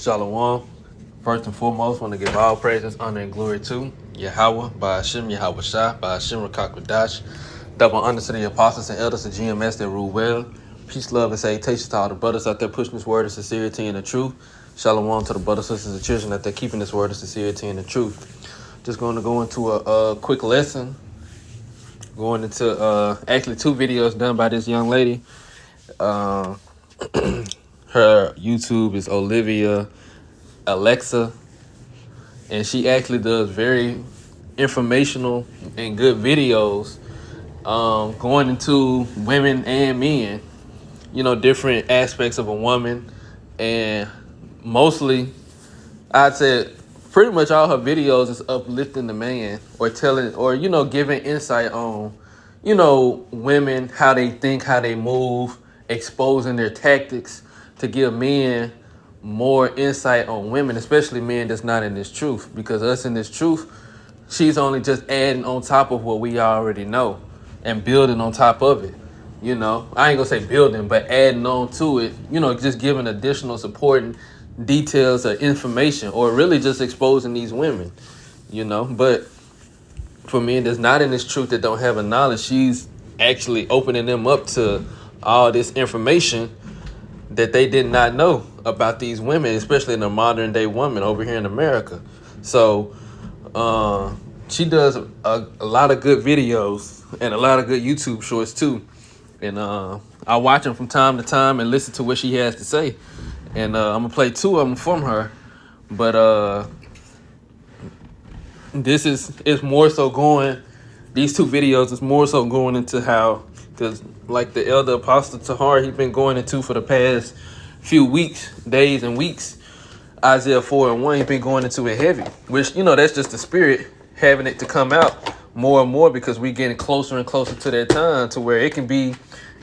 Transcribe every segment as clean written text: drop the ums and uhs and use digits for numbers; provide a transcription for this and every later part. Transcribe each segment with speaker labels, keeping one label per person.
Speaker 1: Shalom. First and foremost, want to give all praises, honor, and glory to Yahweh, by Hashem, Yahweh Shah, by Hashem, Rakakwadash. Double honor to the apostles and elders of GMS that rule well. Peace, love, and salutations to all the brothers out there pushing this word of sincerity and the truth. Shalom to the brothers, sisters, and children out there keeping this word of sincerity and the truth. Just going to go into a quick lesson. Going into actually 2 videos done by this young lady. Her YouTube is Olivia Alexa, and she actually does very informational and good videos going into women and men, different aspects of a woman. And mostly I'd say pretty much all her videos is uplifting the man or telling or giving insight on women, how they think, how they move, exposing their tactics to give men more insight on women, especially men that's not in this truth. Because us in this truth, she's only just adding on top of what we already know and building on top of it. I ain't gonna say building, but adding on to it, just giving additional supporting details or information, or really just exposing these women, But for men that's not in this truth, that don't have a knowledge, she's actually opening them up to all this information that they did not know about these women, especially in the modern day woman over here in America. So she does a lot of good videos and a lot of good YouTube shorts too. And I watch them from time to time and listen to what she has to say. And I'm gonna play 2 of them from her. But this is more so going, these 2 videos is more so going into how, because like the elder apostle Tahar, he's been going into for the past few weeks, days and weeks, Isaiah 4:1, he's been going into it heavy, which, that's just the spirit having it to come out more and more, because we're getting closer and closer to that time to where it can be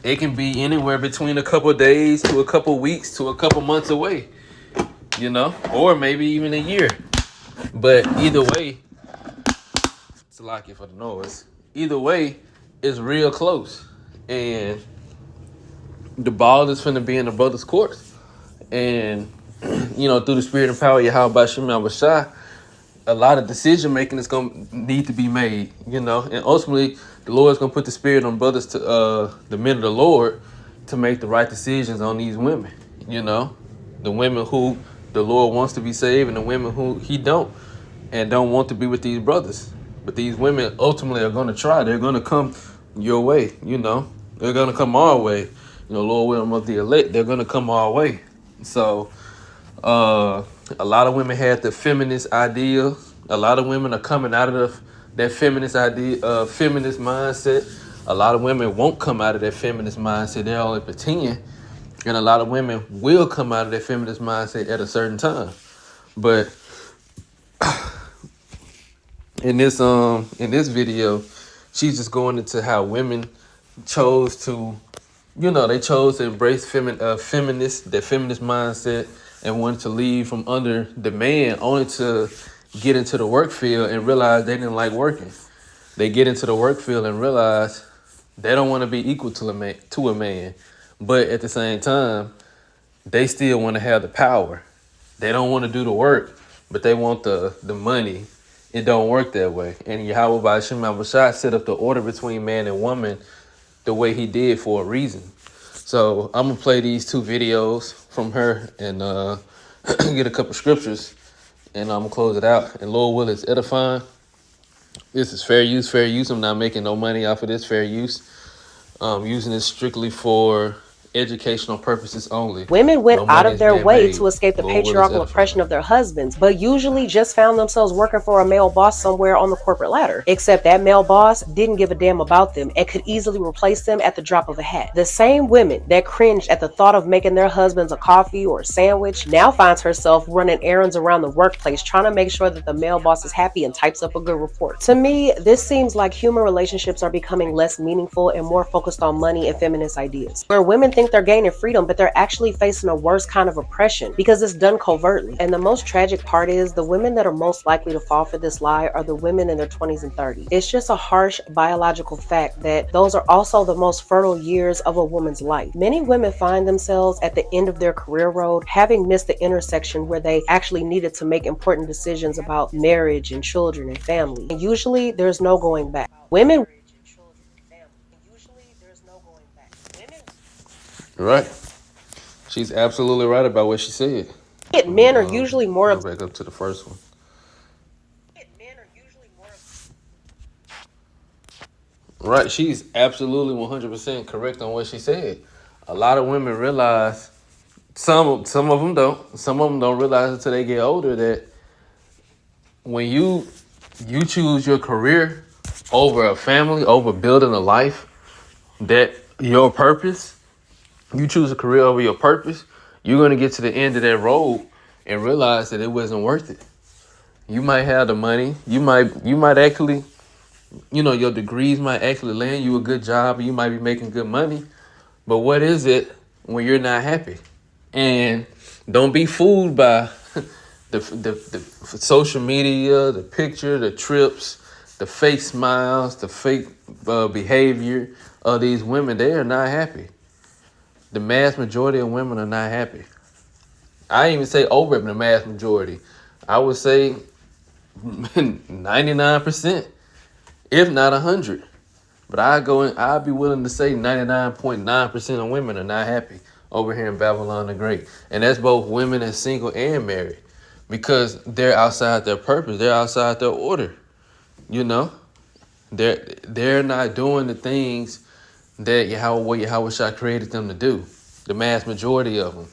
Speaker 1: anywhere between a couple of days to a couple of weeks to a couple months away, or maybe even a year. But either way, it's a lock it for the noise. Either way, it's real close. And the ball is finna be in the brother's court. And, through the spirit and power of Yahweh Bashem Yahweh, a lot of decision making is going to need to be made, And ultimately, the Lord's going to put the spirit on brothers, to the men of the Lord, to make the right decisions on these women, The women who the Lord wants to be saved, and the women who he don't, and don't want to be with these brothers. But these women ultimately are going to try. They're going to come your way, They're going to come our way. Lord willing of the elect, they're going to come our way. So a lot of women had the feminist idea. A lot of women are coming out of that feminist idea, feminist mindset. A lot of women won't come out of that feminist mindset. They're only pretending. And a lot of women will come out of that feminist mindset at a certain time. But in this video, she's just going into how women chose to, they chose to embrace that feminist mindset, and wanted to leave from under the man, only to get into the work field and realize they didn't like working. They get into the work field and realize they don't want to be equal to a man. But at the same time, they still want to have the power. They don't want to do the work, but they want the money. It don't work that way. And Yahweh Ba'ashem Abashai set up the order between man and woman the way he did for a reason. So I'm going to play these 2 videos from her and get a couple scriptures, and I'm going to close it out. And Lord will, it's edifying. This is fair use, fair use. I'm not making no money off of this, fair use. Using this strictly for educational purposes only.
Speaker 2: Women went out of their way
Speaker 1: made.
Speaker 2: to escape the
Speaker 1: Lord will,
Speaker 2: patriarchal
Speaker 1: it's
Speaker 2: oppression
Speaker 1: edifying.
Speaker 2: of their husbands, but usually just found themselves working for a male boss somewhere on the corporate ladder. Except that male boss didn't give a damn about them and could easily replace them at the drop of a hat. The same women that cringed at the thought of making their husbands a coffee or a sandwich now finds herself running errands around the workplace trying to make sure that the male boss is happy and types up a good report. To me, this seems like human relationships are becoming less meaningful and more focused on money and feminist ideas. Where women think think they're gaining freedom, but they're actually facing a worse kind of oppression because it's done covertly. And the most tragic part is the women that are most likely to fall for this lie are the women in their 20s and 30s. It's just a harsh biological fact that those are also the most fertile years of a woman's life. Many women find themselves at the end of their career road, having missed the intersection where they actually needed to make important decisions about marriage and children and family. And usually there's no going back. Women
Speaker 1: Right. She's absolutely right about what she said.
Speaker 2: men are usually more
Speaker 1: Go back up to the first one. Right. She's absolutely 100% correct on what she said. A lot of women realize, some of them don't. Some of them don't realize until they get older that when you choose your career over a family, over building a life, that your purpose, you choose a career over your purpose, you're going to get to the end of that road and realize that it wasn't worth it. You might have the money. You might actually, your degrees might actually land you a good job. You might be making good money. But what is it when you're not happy? And don't be fooled by the social media, the picture, the trips, the fake smiles, the fake behavior of these women. They are not happy. The mass majority of women are not happy. I ain't even say over the mass majority. I would say 99%, if not 100. But I'd be willing to say 99.9% of women are not happy over here in Babylon the Great. And that's both women and single and married. Because they're outside their purpose. They're outside their order. They're not doing the things that Yahweh Shah created them to do. The mass majority of them.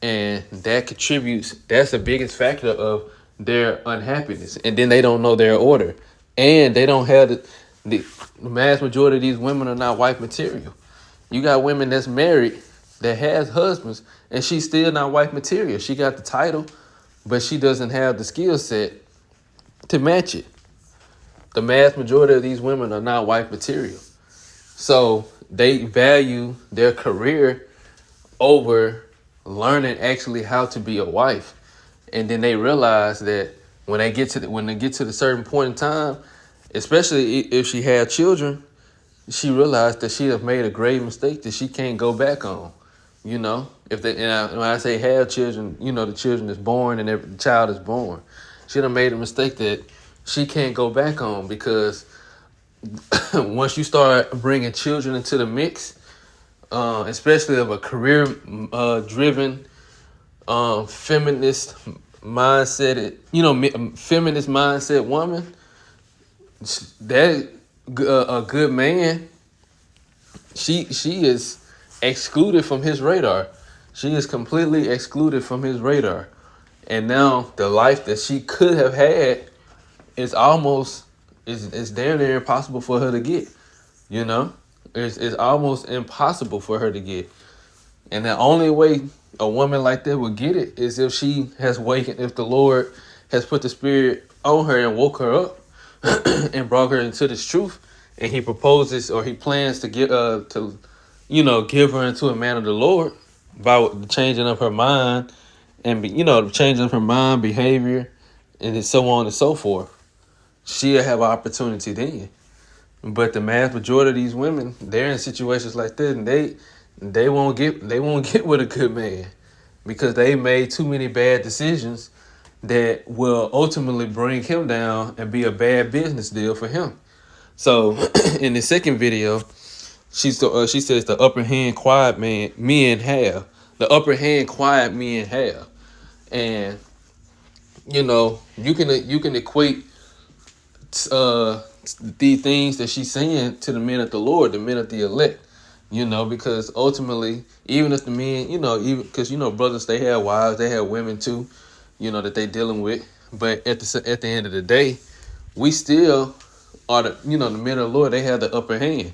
Speaker 1: And that contributes, that's the biggest factor of their unhappiness. And then they don't know their order. And they don't have the mass majority of these women are not wife material. You got women that's married that has husbands and she's still not wife material. She got the title, but she doesn't have the skill set to match it. The mass majority of these women are not wife material. So they value their career over learning actually how to be a wife. And then they realize that when they get to the certain point in time, especially if she had children, she realized that she have made a grave mistake that she can't go back on. When I say have children, the children is born and the child is born. She done made a mistake that she can't go back on, because once you start bringing children into the mix, especially of a career driven, feminist mindset, feminist mindset woman, that a good man, she is excluded from his radar. She is completely excluded from his radar. And now the life that she could have had is damn near impossible for her to get. It's almost impossible for her to get. And the only way a woman like that would get it is if she has wakened, if the Lord has put the Spirit on her and woke her up and brought her into this truth, and he proposes or he plans to give her into a man of the Lord by the changing of her mind and changing of her mind, behavior, and so on and so forth. She'll have an opportunity then. But the mass majority of these women, they're in situations like that, and they won't get with a good man because they made too many bad decisions that will ultimately bring him down and be a bad business deal for him. So in the second video, she says the upper hand quiet men have. The upper hand quiet men have. And you can equate the things that she's saying to the men of the Lord, the men of the elect, because ultimately, even if the men, even because, brothers, they have wives, they have women too, that they dealing with. But at the end of the day, we still are the men of the Lord, they have the upper hand.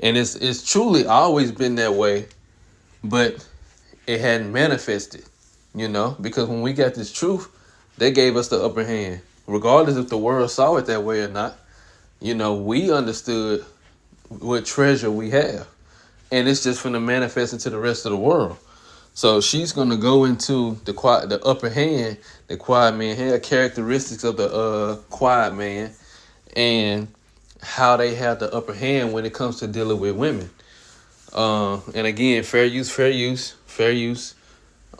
Speaker 1: And it's truly always been that way, but it hadn't manifested, because when we got this truth, they gave us the upper hand. Regardless if the world saw it that way or not, we understood what treasure we have. and it's just going to manifest into the rest of the world. So she's going to go into the upper hand. The quiet man had characteristics of the quiet man, and how they have the upper hand when it comes to dealing with women. And again, fair use, fair use, fair use.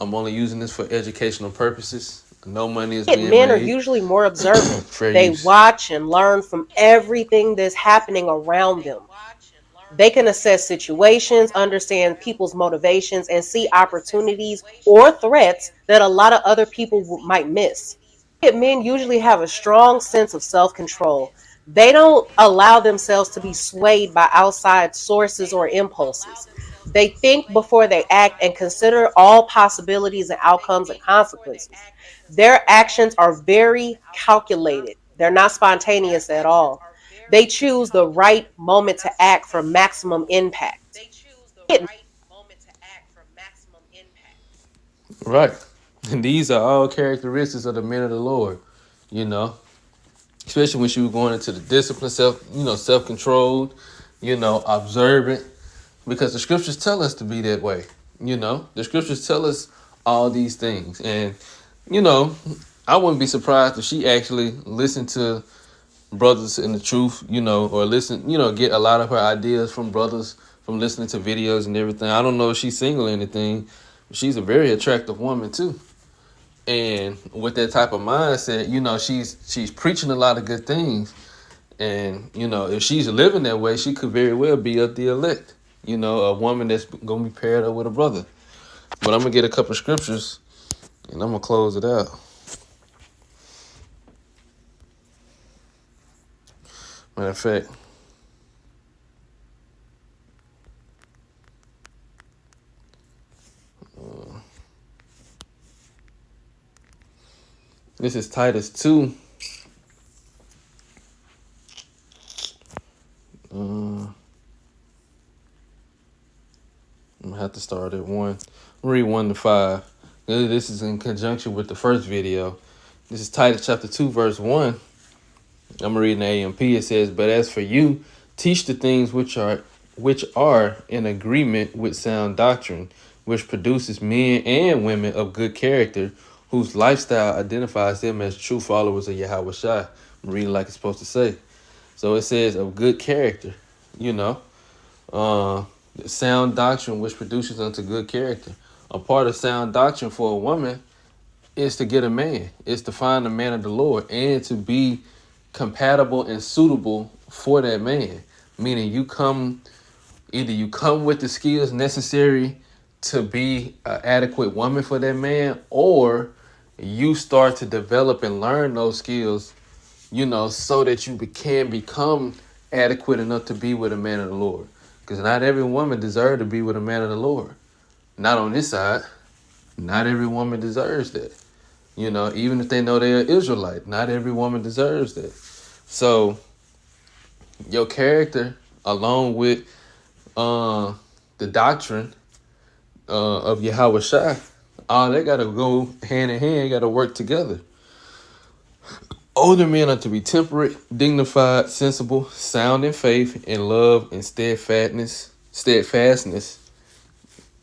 Speaker 1: I'm only using this for educational purposes. No money is being
Speaker 2: Men are
Speaker 1: made.
Speaker 2: usually more observant.
Speaker 1: Fair
Speaker 2: They
Speaker 1: use.
Speaker 2: watch and learn from everything that's happening around them. They can assess situations, understand people's motivations, and see opportunities or threats that a lot of other people might miss. Men usually have a strong sense of self-control. They don't allow themselves to be swayed by outside sources or impulses. They think before they act and consider all possibilities and outcomes and consequences. Their actions are very calculated. They're not spontaneous at all. They choose the right moment to act for maximum impact.
Speaker 1: Right. And these are all characteristics of the men of the Lord, you know. Especially when she was going into the discipline, self-controlled, observant. Because the scriptures tell us to be that way. The scriptures tell us all these things. And, I wouldn't be surprised if she actually listened to brothers in the truth, or get a lot of her ideas from brothers from listening to videos and everything. I don't know if she's single or anything. But she's a very attractive woman too. And with that type of mindset, she's preaching a lot of good things. And, if she's living that way, she could very well be of the elect. A woman that's going to be paired up with a brother. But I'm going to get a couple of scriptures and I'm going to close it out. Matter of fact, this is Titus 2. I'm going to have to start at 1. Read 1 to 5. This is in conjunction with the first video. This is Titus chapter 2, verse 1. I'm reading the AMP. It says, "But as for you, teach the things which are in agreement with sound doctrine, which produces men and women of good character, whose lifestyle identifies them as true followers of Yahweh Shai." I'm reading like it's supposed to say. So it says of good character, sound doctrine which produces unto good character. A part of sound doctrine for a woman is to get a man, is to find a man of the Lord, and to be compatible and suitable for that man. Meaning either you come with the skills necessary to be an adequate woman for that man, or you start to develop and learn those skills, so that you can become adequate enough to be with a man of the Lord. Because not every woman deserves to be with a man of the Lord. Not on this side. Not every woman deserves that. Even if they know they're Israelite, not every woman deserves that. So your character, along with the doctrine of Yahweh Shai, all they gotta go hand in hand, gotta work together. Older men are to be temperate, dignified, sensible, sound in faith, in love, and steadfastness.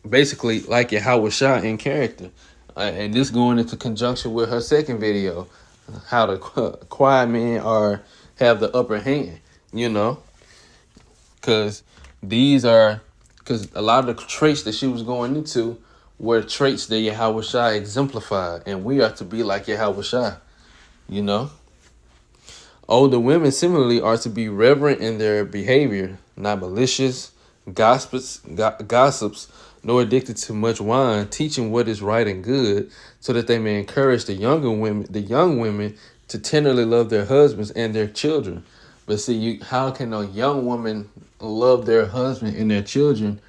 Speaker 1: Basically, like Yahweh Shai in character. And this going into conjunction with her second video, how the quiet men have the upper hand, because a lot of the traits that she was going into were traits that Yahweh Shai exemplified, and we are to be like Yahweh Shai, Older women similarly are to be reverent in their behavior, not malicious, gossips, nor addicted to much wine, teaching what is right and good, so that they may encourage the young women to tenderly love their husbands and their children. But see, how can a young woman love their husband and their children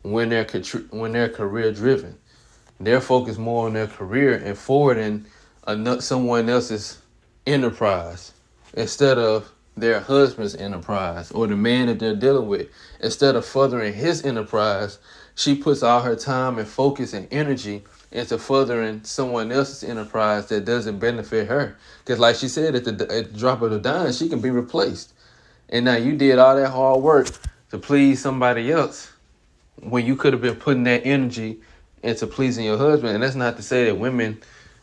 Speaker 1: when they're career driven? They're focused more on their career and forwarding someone else's enterprise instead of their husband's enterprise, or the man that they're dealing with. Instead of furthering his enterprise, she puts all her time and focus and energy into furthering someone else's enterprise that doesn't benefit her. Because like she said, at the drop of the dime, she can be replaced. And now you did all that hard work to please somebody else, when you could have been putting that energy into pleasing your husband. And that's not to say that women,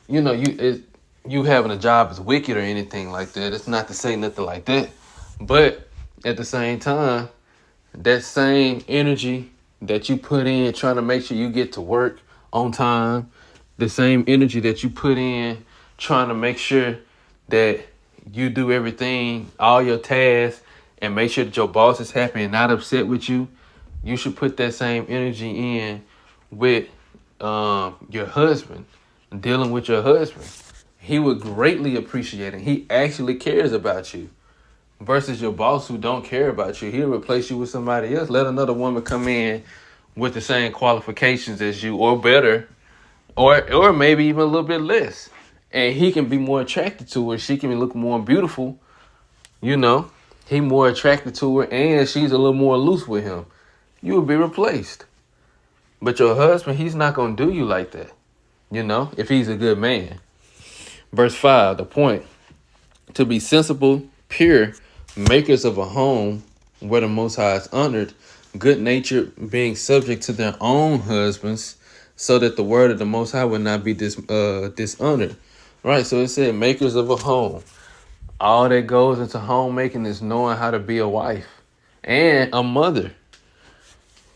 Speaker 1: you having a job is wicked or anything like that. It's not to say nothing like that. But at the same time, that same energy that you put in trying to make sure you get to work on time, the same energy that you put in trying to make sure that you do everything, all your tasks, and make sure that your boss is happy and not upset with you, you should put that same energy in with your husband, dealing with your husband. He would greatly appreciate it. He actually cares about you. Versus your boss who don't care about you. He'll replace you with somebody else. Let another woman come in with the same qualifications as you or better, or maybe even a little bit less. And he can be more attracted to her. She can look more beautiful. He more attracted to her and she's a little more loose with him. You will be replaced. But your husband, he's not going to do you like that, if he's a good man. Verse 5, the point. To be sensible, pure, makers of a home where the Most High is honored, good-natured, being subject to their own husbands, so that the word of the Most High would not be dishonored. Right, so it said makers of a home. All that goes into homemaking is knowing how to be a wife and a mother.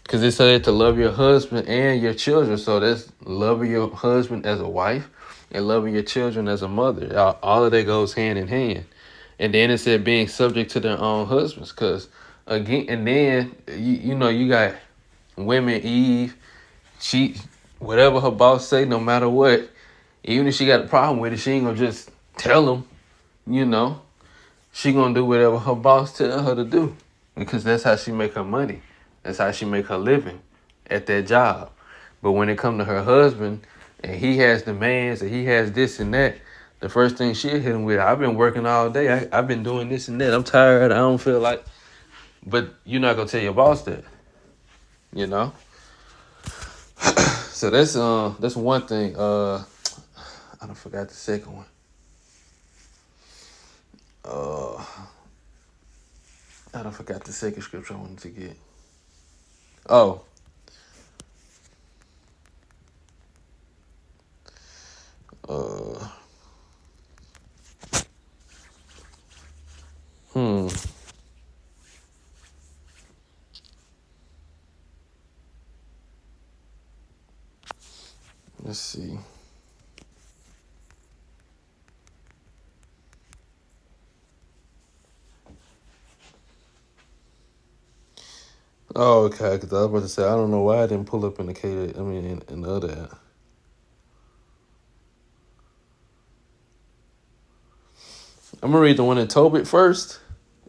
Speaker 1: Because it said to love your husband and your children. So that's loving your husband as a wife and loving your children as a mother. All of that goes hand in hand. And then it said being subject to their own husbands. Because again, and then, you got women, Eve, she, whatever her boss say, no matter what, even if she got a problem with it, she ain't going to just tell him, She going to do whatever her boss tell her to do. Because that's how she make her money. That's how she make her living at that job. But when it come to her husband and he has demands and he has this and that, the first thing she'll hit him with, I've been working all day. I've been doing this and that. I'm tired. I don't feel like. But you're not going to tell your boss that, So that's one thing. I done forgot the second one. I done forgot the second scripture I wanted to get. Oh. Let's see. Oh, okay. Because I was about to say, I don't know why I didn't pull up in the other app. I'm going to read the one in Tobit first,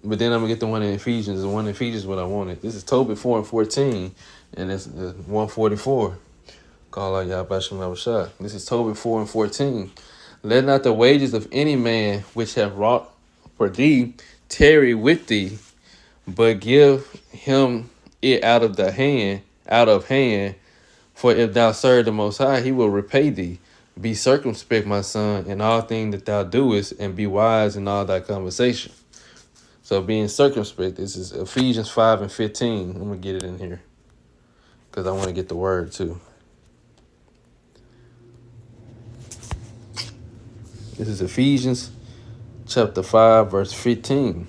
Speaker 1: but then I'm going to get the one in Ephesians. The one in Ephesians is what I wanted. This is Tobit 4:14, and it's 144. Call out Yahweh Shem Yahushua. This is Tobit 4:14. Let not the wages of any man which have wrought for thee tarry with thee, but give him it out of hand. For if thou serve the Most High, he will repay thee. Be circumspect, my son, in all things that thou doest, and be wise in all thy conversation. So being circumspect, this is Ephesians 5:15. I'm going to get it in here because I want to get the word too. This is Ephesians chapter 5, verse 15.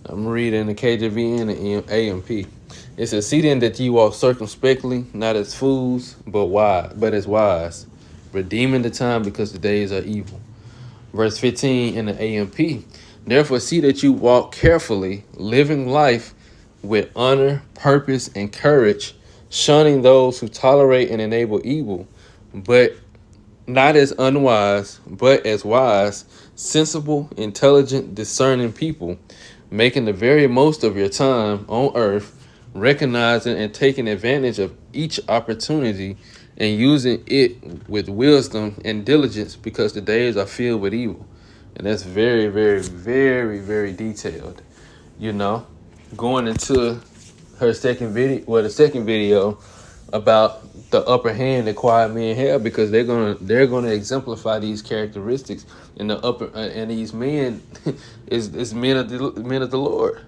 Speaker 1: I'm reading the KJV and the AMP. It says, see then that ye walk circumspectly, not as fools, but as wise, redeeming the time because the days are evil. Verse 15 in the AMP. Therefore see that you walk carefully, living life with honor, purpose, and courage, shunning those who tolerate and enable evil, but not as unwise, but as wise, sensible, intelligent, discerning people, making the very most of your time on earth, recognizing and taking advantage of each opportunity and using it with wisdom and diligence because the days are filled with evil. And that's very, very, very, very detailed. Going into her second video about the upper hand that quiet men have, because they're gonna exemplify these characteristics in the upper and these men is men of the Lord.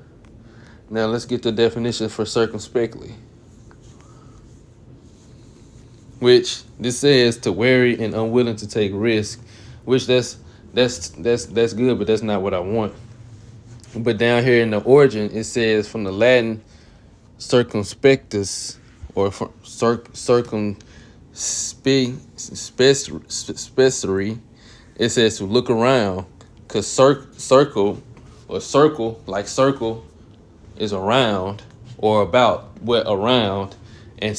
Speaker 1: Now let's get the definition for circumspectly. which this says to wary and unwilling to take risk, which that's good, but that's not what I want. But down here in the origin, it says from the Latin circumspectus, or circumspecere. It says to look around, because circle like circle is around or about, what around, and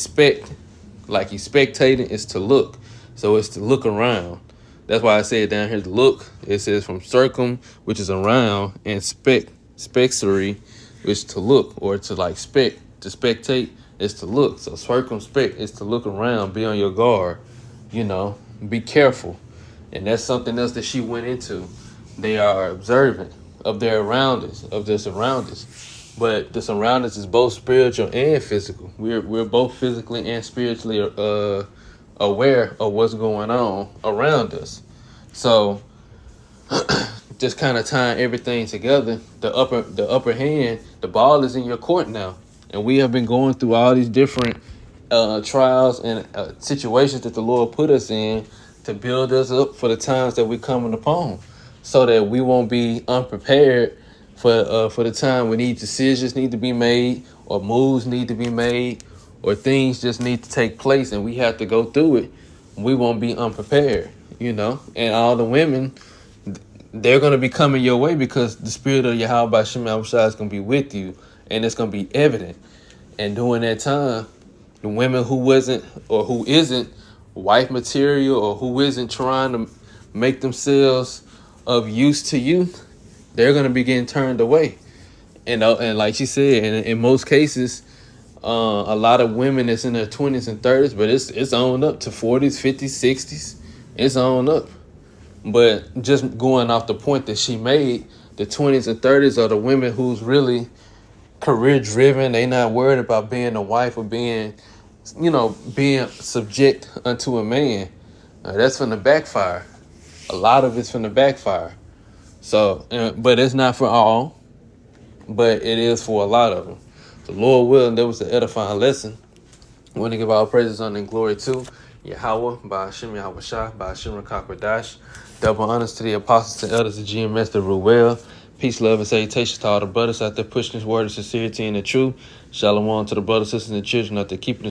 Speaker 1: like you spectating is to look. So it's to look around. That's why I said down here to look. It says from circum, which is around, and spexere, which is to look, or to like to spectate is to look. So circumspect is to look around, be on your guard, be careful. And that's something else that she went into. They are observant of their surroundings. But the surroundings is both spiritual and physical. We're both physically and spiritually aware of what's going on around us. So just kind of tying everything together, the upper hand, the ball is in your court now. And we have been going through all these different trials and situations that the Lord put us in to build us up for the times that we're coming upon, so that we won't be unprepared for the time when decisions need to be made, or moves need to be made, or things just need to take place, and we have to go through it. We won't be unprepared, And all the women, they're going to be coming your way, because the spirit of Yahweh Shem Yahushua is going to be with you, and it's going to be evident. And during that time, the women who isn't wife material, or who isn't trying to make themselves of use to you, they're going to be getting turned away. And like she said, in most cases, a lot of women that's in their 20s and 30s, but it's on up to 40s, 50s, 60s. It's on up. But just going off the point that she made, the 20s and 30s are the women who's really career driven. They not worried about being a wife or being subject unto a man. That's from the backfire. A lot of it's from the backfire. So, but it's not for all, but it is for a lot of them. The Lord willing, there was an edifying lesson. We want to give our praises, honor, and glory to Yahweh, by Hashem Yahweh Shah, by Hashem Rakakwadash. Double honors to the apostles and elders of GMS that rule well. Peace, love, and salutations to all the brothers out there pushing this word of sincerity and the truth. Shalom to the brothers, sisters, and the children out there keeping